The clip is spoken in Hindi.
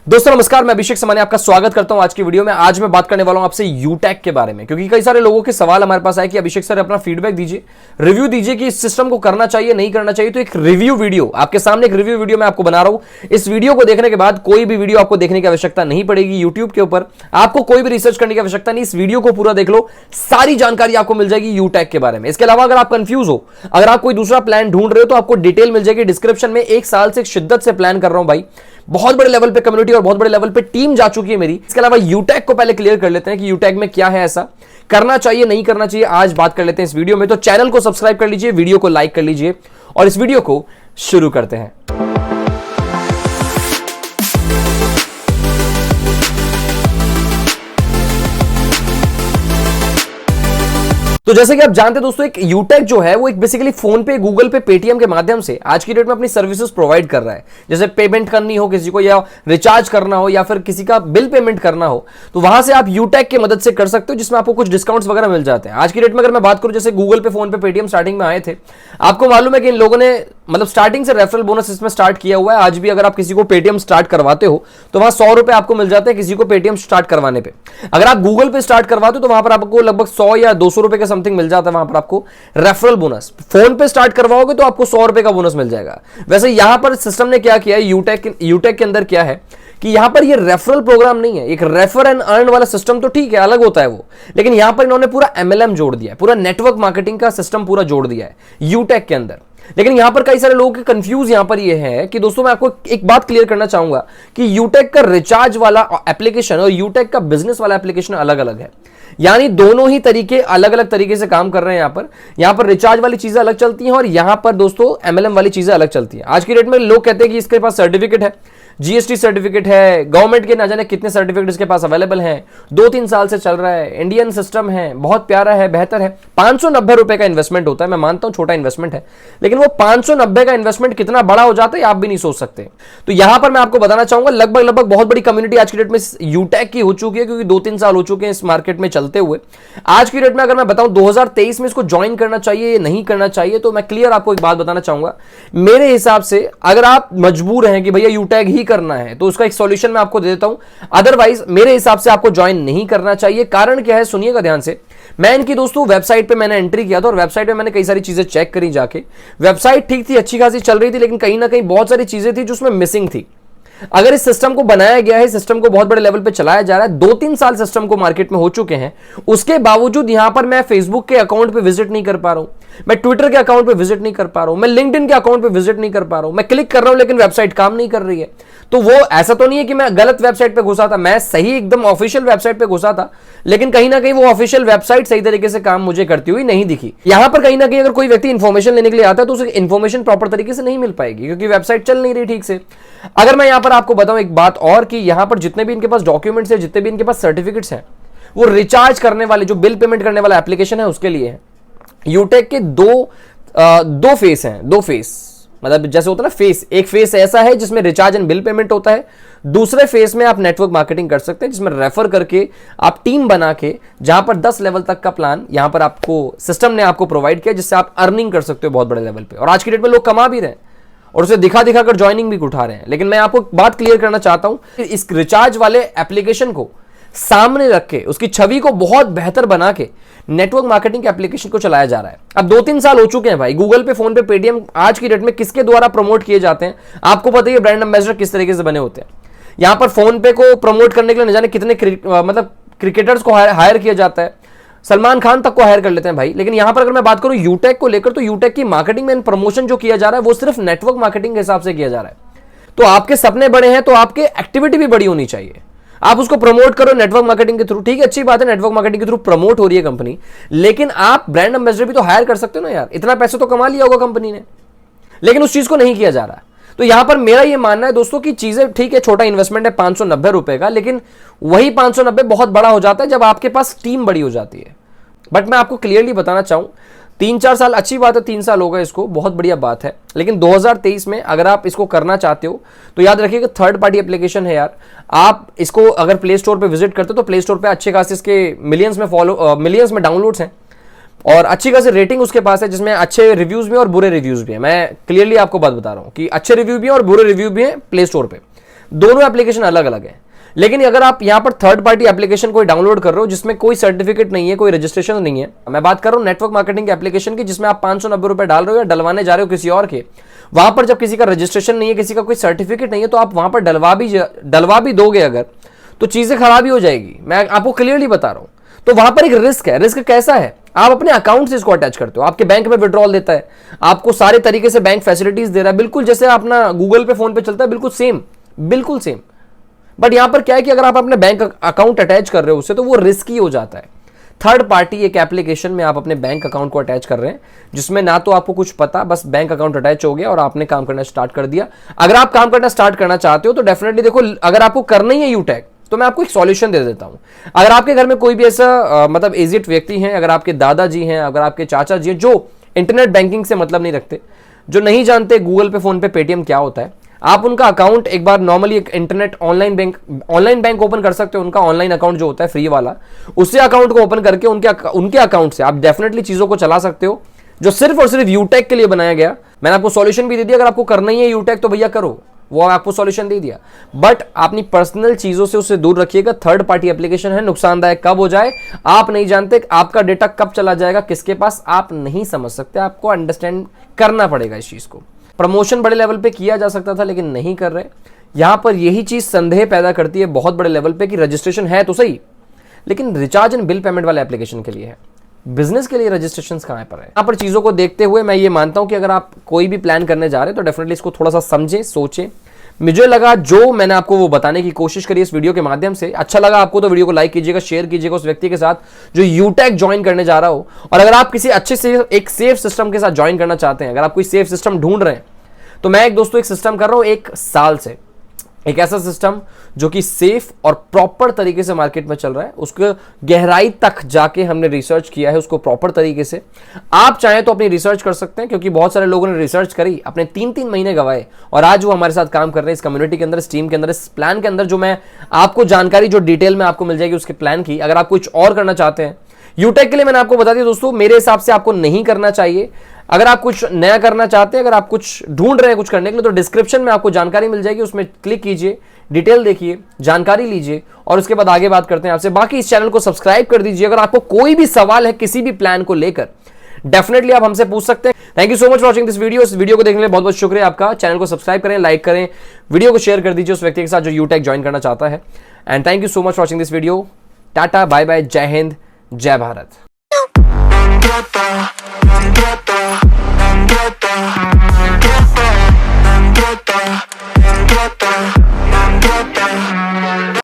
दोस्तों नमस्कार, मैं अभिषेक समानी आपका स्वागत करता हूं आज की वीडियो में। आज मैं बात करने वाला हूं आपसे यूटेक के बारे में, क्योंकि कई सारे लोगों के सवाल हमारे पास आए कि अभिषेक सर अपना फीडबैक दीजिए, रिव्यू दीजिए कि इस सिस्टम को करना चाहिए नहीं करना चाहिए। तो एक रिव्यू वीडियो आपके सामने, एक रिव्यू वीडियो मैं आपको बना रहा हूं। इस वीडियो को देखने के बाद कोई भी वीडियो आपको देखने की आवश्यकता नहीं पड़ेगी यूट्यूब के ऊपर, आपको कोई भी रिसर्च करने की आवश्यकता नहीं। इस वीडियो को पूरा देख लो, सारी जानकारी आपको मिल जाएगी यूटेक के बारे में। इसके अलावा अगर आप कंफ्यूज हो, अगर आप कोई दूसरा प्लान ढूंढ रहे हो, तो आपको डिटेल मिल जाएगी डिस्क्रिप्शन में। एक साल से शिद्दत से प्लान कर रहा हूं भाई, बहुत बड़े लेवल पे कम्युनिटी और बहुत बड़े लेवल पे टीम जा चुकी है मेरी। इसके अलावा यूटेक को पहले क्लियर कर लेते हैं कि यूटेक में क्या है, ऐसा करना चाहिए नहीं करना चाहिए, आज बात कर लेते हैं इस वीडियो में। तो चैनल को सब्सक्राइब कर लीजिए, वीडियो को लाइक कर लीजिए और इस वीडियो को शुरू करते हैं। तो जैसे कि आप जानते हैं दोस्तों, एक यूटेक जो है वो एक बेसिकली फोन पे, गूगल पे, पेटीएम के माध्यम से आज की डेट में अपनी सर्विसेज प्रोवाइड कर रहा है। जैसे पेमेंट करनी हो किसी को, या रिचार्ज करना हो, या फिर किसी का बिल पेमेंट करना हो, तो वहां से आप यूटेक की मदद से कर सकते हो, जिसमें आपको कुछ डिस्काउंट्स वगैरह मिल जाते हैं। आज की डेट में अगर मैं बात करूं, जैसे गूगल पे, फोन पे, पेटीएम स्टार्टिंग में आए थे, आपको मालूम है कि इन लोगों ने मतलब स्टार्टिंग से रेफरल बोनस इसमें स्टार्ट किया हुआ है। आज भी अगर आप किसी को पेटीएम स्टार्ट करवाते हो तो वहां 100 रुपए आपको मिल जाते हैं किसी को पेटीएम स्टार्ट करवाने पे। अगर आप गूगल पे स्टार्ट करवाते हो तो वहां पर आपको लगभग 100 या 200 रुपए के समथिंग मिल जाता है वहां पर आपको रेफरल बोनस। फोन पे स्टार्ट करवाओगे तो आपको 100 रुपए का बोनस मिल जाएगा। वैसे यहां पर सिस्टम ने क्या किया है, यूटेक के अंदर क्या है कि यहां पर ये रेफरल प्रोग्राम नहीं है। एक रेफर एंड अर्न वाला सिस्टम तो ठीक है, अलग होता है वो, लेकिन यहां पर इन्होंने पूरा एमएलएम जोड़ दिया है, पूरा नेटवर्क मार्केटिंग का सिस्टम पूरा जोड़ दिया है यूटेक के अंदर। लेकिन यहां पर कई सारे लोगों के कंफ्यूज यहां पर ये है कि दोस्तों मैं आपको एक बात क्लियर करना चाहूंगा कि यूटेक का रिचार्ज वाला एप्लीकेशन और यूटेक का बिजनेस वाला एप्लीकेशन अलग अलग है। यानी दोनों ही तरीके अलग अलग तरीके से काम कर रहे हैं। यहां पर रिचार्ज वाली चीजें अलग चलती हैं और यहां पर दोस्तों एमएलएम वाली चीजें अलग चलती हैं। आज की डेट में लोग कहते हैं कि इसके पास सर्टिफिकेट है, जीएसटी सर्टिफिकेट है, गवर्नमेंट के ना जाने कितने सर्टिफिकेट इसके पास अवेलेबल हैं, 2-3 साल से चल रहा है, इंडियन सिस्टम है, बहुत प्यारा है, बेहतर है। 590 रुपए का इन्वेस्टमेंट होता है। मैं मानता हूं छोटा इन्वेस्टमेंट है, लेकिन वो 590 का इन्वेस्टमेंट कितना बड़ा हो जाता है आप भी नहीं सोच सकते। तो यहां पर मैं आपको बताना चाहूंगा, लगभग बहुत बड़ी कम्युनिटी आज की डेट में यूटेक की हो चुकी है, क्योंकि 2-3 साल हो चुके हैं इस मार्केट में चलते हुए। आज की डेट में अगर मैं बताऊं 2023 में इसको ज्वाइन करना चाहिए या नहीं करना चाहिए, तो मैं क्लियर आपको एक बात बताना चाहूंगा। मेरे हिसाब से अगर आप मजबूर हैं कि भैया यूटेक ही करना है, तो उसका एक सॉल्यूशन मैं आपको दे देता हूं। अदरवाइज मेरे हिसाब से आपको ज्वाइन नहीं करना चाहिए। कारण क्या है, सुनिएगा ध्यान से। मैं इनकी दोस्तों वेबसाइट पे मैंने एंट्री किया था और वेबसाइट पे मैंने कई सारी चीजें चेक करी जाके। वेबसाइट ठीक थी, अच्छी खासी चल रही थी, लेकिन कहीं ना कहीं बहुत सारी चीजें थी जो उसमें मिसिंग थी। अगर इस सिस्टम को बनाया गया है, सिस्टम को बहुत बड़े लेवल पे चलाया जा रहा है, 2-3 साल सिस्टम को मार्केट में हो चुके हैं, उसके बावजूद यहां पर मैं फेसबुक के अकाउंट पे विजिट नहीं कर पा रहा हूं, मैं ट्विटर के अकाउंट पे विजिट नहीं कर पा रहा हूं, मैं लिंक्डइन के अकाउंट पे विजिट नहीं कर पा रहा हूं, मैं क्लिक कर रहा हूं लेकिन वेबसाइट काम नहीं कर रही है। तो वो ऐसा तो नहीं है कि मैं गलत वेबसाइट पे घुसा था, मैं सही एकदम ऑफिशियल वेबसाइट पे घुसा था, लेकिन कहीं ना कहीं वो ऑफिशियल वेबसाइट सही तरीके से काम मुझे करती हुई नहीं दिखी। यहां पर कहीं ना कहीं अगर कोई व्यक्ति इंफॉर्मेशन लेने के लिए आता है तो उसे इंफॉर्मेशन प्रॉपर तरीके से नहीं मिल पाएगी, क्योंकि वेबसाइट चल नहीं रही ठीक से। अगर मैं यहां पर आपको बताऊं एक बात और, कि यहां पर जितने भी इनके पास डॉक्यूमेंट्स है, जितने भी इनके पास सर्टिफिकेट्स हैं, वो रिचार्ज करने वाले, जो बिल पेमेंट करने वाला एप्लीकेशन है उसके लिए है। यूटेक के दो फेस हैं, दो फेस, मतलब जैसे होता है ना फेस, एक फेस ऐसा है जिसमें रिचार्ज एंड बिल पेमेंट होता है, दूसरे फेस में आप नेटवर्क मार्केटिंग कर सकते हैं, जिसमें रेफर करके आप टीम बना के, जहां पर 10 लेवल तक का प्लान यहां पर आपको सिस्टम ने आपको प्रोवाइड किया, जिससे आप अर्निंग कर सकते हो बहुत बड़े लेवल पे। और आज की डेट में लोग कमा भी रहे हैं और उसे दिखा दिखा कर ज्वाइनिंग भी उठा रहे हैं। लेकिन मैं आपको बात क्लियर करना चाहता हूं, इस रिचार्ज वाले एप्लीकेशन को सामने रख के, उसकी छवि को बहुत बेहतर बना के नेटवर्क मार्केटिंग के एप्लीकेशन को चलाया जा रहा है। अब 2-3 साल हो चुके हैं भाई। गूगल पे, फोन पे, पेटीएम आज की डेट में किसके द्वारा प्रमोट किए जाते हैं आपको पता ही है, ब्रांड एम्बेसडर किस तरीके से बने होते हैं। यहां पर फोन पे को प्रमोट करने के लिए न जाने कितने मतलब क्रिकेटर्स को हायर किया जाता है, सलमान खान तक को हायर कर लेते हैं भाई। लेकिन यहां पर अगर मैं बात करूं यूटेक को लेकर, तो यूटेक की मार्केटिंग में प्रमोशन जो किया जा रहा है वो सिर्फ नेटवर्क मार्केटिंग के हिसाब से किया जा रहा है। तो आपके सपने बड़े हैं तो आपके एक्टिविटी भी बड़ी होनी चाहिए, आप उसको प्रमोट करो नेटवर्क मार्केटिंग के थ्रू। ठीक है, अच्छी बात है, नेटवर्क मार्केटिंग के थ्रू प्रमोट हो रही है कंपनी, लेकिन आप ब्रांड एम्बेसडर भी तो हायर कर सकते हो ना यार। इतना पैसा तो कमा लिया होगा कंपनी ने, लेकिन उस चीज को नहीं किया जा रहा। तो यहां पर मेरा यह मानना है दोस्तों कि चीजें ठीक है, छोटा इन्वेस्टमेंट है 590 रुपए का, लेकिन वही 590 बहुत बड़ा हो जाता है जब आपके पास टीम बड़ी हो जाती है। बट मैं आपको क्लियरली बताना चाहूं, 3-4 साल अच्छी बात है, 3 साल हो गए इसको, बहुत बढ़िया बात है। लेकिन 2023 में अगर आप इसको करना चाहते हो तो याद रखिएगा थर्ड पार्टी एप्लीकेशन है यार। आप इसको अगर प्ले स्टोर पे विजिट करते हो तो प्ले स्टोर पे अच्छे खासे इसके मिलियंस में डाउनलोड्स हैं और अच्छी खासी रेटिंग उसके पास है, जिसमें अच्छे रिव्यूज भी हैं और बुरे रिव्यूज भी हैं। मैं क्लियरली आपको बात बता रहा हूं कि अच्छे रिव्यू भी हैं और बुरे रिव्यू भी हैं प्ले स्टोर पे। दोनों एप्लीकेशन अलग अलग है। लेकिन अगर आप यहां पर थर्ड पार्टी एप्लीकेशन कोई डाउनलोड कर रहे हो जिसमें कोई सर्टिफिकेट नहीं है, कोई रजिस्ट्रेशन नहीं है, मैं बात कर रहा हूं नेटवर्क मार्केटिंग एप्लीकेशन की जिसमें आप 590 रुपए डाल रहे हो या डलवाने जा रहे हो किसी और के, वहां पर जब किसी का रजिस्ट्रेशन नहीं है, किसी का कोई सर्टिफिकेट नहीं है, तो आप वहां पर डलवा भी दोगे अगर, तो चीजें खराब ही हो जाएगी। मैं आपको क्लियरली बता रहा हूं। तो वहां पर एक रिस्क है। रिस्क कैसा है? आप अपने अकाउंट से इसको अटैच करते हो, आपके बैंक में विड्रॉल देता है, आपको सारे तरीके से बैंक फैसिलिटीज दे रहा है, बिल्कुल जैसे अपना गूगल पे फोन पे चलता है, बिल्कुल सेम, बिल्कुल सेम। बट यहां पर क्या है कि अगर आप अपने बैंक अकाउंट अटैच कर रहे हो उससे, तो वो रिस्की हो जाता है। थर्ड पार्टी एक एप्लीकेशन में आप अपने बैंक अकाउंट को अटैच कर रहे हैं जिसमें ना तो आपको कुछ पता, बस बैंक अकाउंट अटैच हो गया और आपने काम करना स्टार्ट कर दिया। अगर आप काम करना स्टार्ट करना चाहते हो तो डेफिनेटली देखो, अगर आपको करना ही है यूटैग, तो मैं आपको एक सॉल्यूशन दे देता हूं। अगर आपके घर में कोई भी ऐसा मतलब एजेड व्यक्ति हैं, अगर आपके दादाजी हैं, अगर आपके चाचा जी हैं जो इंटरनेट बैंकिंग से मतलब नहीं रखते, जो नहीं जानते गूगल पे, फोन पे, पेटीएम क्या होता है, आप उनका अकाउंट एक बार नॉर्मली एक इंटरनेट ऑनलाइन बैंक ओपन कर सकते हो। उनका ऑनलाइन अकाउंट जो होता है फ्री वाला, उसी अकाउंट को ओपन करके उनके अकाउंट से आप डेफिनेटली चीजों को चला सकते हो, जो सिर्फ और सिर्फ यूटेक के लिए बनाया गया। मैंने आपको सॉल्यूशन भी दे दिया, अगर आपको करना ही है यूटेक तो भैया करो, वो आपको सॉल्यूशन दे दिया। बट अपनी पर्सनल चीजों से उससे दूर रखिएगा। थर्ड पार्टी एप्लीकेशन है, नुकसानदायक कब हो जाए आप नहीं जानते, आपका डेटा कब चला जाएगा किसके पास आप नहीं समझ सकते। आपको अंडरस्टैंड करना पड़ेगा इस चीज को। प्रमोशन बड़े लेवल पे किया जा सकता था लेकिन नहीं कर रहे। यहां पर यही चीज संदेह पैदा करती है बहुत बड़े लेवल पे कि रजिस्ट्रेशन है तो सही, लेकिन रिचार्ज एंड बिल पेमेंट वाले एप्लीकेशन के लिए है, बिजनेस के लिए रजिस्ट्रेशन कहां पर है। यहां पर चीजों को देखते हुए मैं ये मानता हूं कि अगर आप कोई भी प्लान करने जा रहे हैं तो डेफिनेटली इसको थोड़ा सा समझें, सोचें। मुझे लगा जो मैंने आपको वो बताने की कोशिश करी इस वीडियो के माध्यम से, अच्छा लगा आपको तो वीडियो को लाइक कीजिएगा, शेयर कीजिएगा उस व्यक्ति के साथ जो यूटेक ज्वाइन करने जा रहा हो। और अगर आप किसी अच्छे से एक सेफ सिस्टम के साथ ज्वाइन करना चाहते हैं, अगर आप कोई सेफ सिस्टम ढूंढ रहे हैं, तो मैं एक दोस्तों एक सिस्टम कर रहा हूं 1 साल से, एक ऐसा सिस्टम जो कि सेफ और प्रॉपर तरीके से मार्केट में चल रहा है। उसको गहराई तक जाके हमने रिसर्च किया है उसको प्रॉपर तरीके से। आप चाहें तो अपनी रिसर्च कर सकते हैं, क्योंकि बहुत सारे लोगों ने रिसर्च करी, अपने 3-3 महीने गवाए और आज वो हमारे साथ काम कर रहे हैं इस कम्युनिटी के अंदर, इस टीम के अंदर, इस प्लान के अंदर। जो मैं आपको जानकारी जो डिटेल में आपको मिल जाएगी उसके प्लान की, अगर आप कुछ और करना चाहते हैं यूटेक के लिए, मैंने आपको बता दिया दोस्तों, मेरे हिसाब से आपको नहीं करना चाहिए। अगर आप कुछ नया करना चाहते हैं, अगर आप कुछ ढूंढ रहे हैं कुछ करने के लिए, तो डिस्क्रिप्शन में आपको जानकारी मिल जाएगी, उसमें क्लिक कीजिए, डिटेल देखिए, जानकारी लीजिए और उसके बाद आगे बात करते हैं आपसे। बाकी इस चैनल को सब्सक्राइब कर दीजिए। अगर आपको कोई भी सवाल है किसी भी प्लान को लेकर, डेफिनेटली आप हमसे पूछ सकते हैं। Thank you so much for watching this video. इस वीडियो को देखने के लिए बहुत बहुत शुक्रिया आपका। चैनल को सब्सक्राइब करें, लाइक करें, वीडियो को शेयर कर दीजिए उस व्यक्ति के साथ जो यूटेक ज्वाइन करना चाहता है। And thank you so much for watching this video. Tata, bye bye, जय हिंद, जय भारत।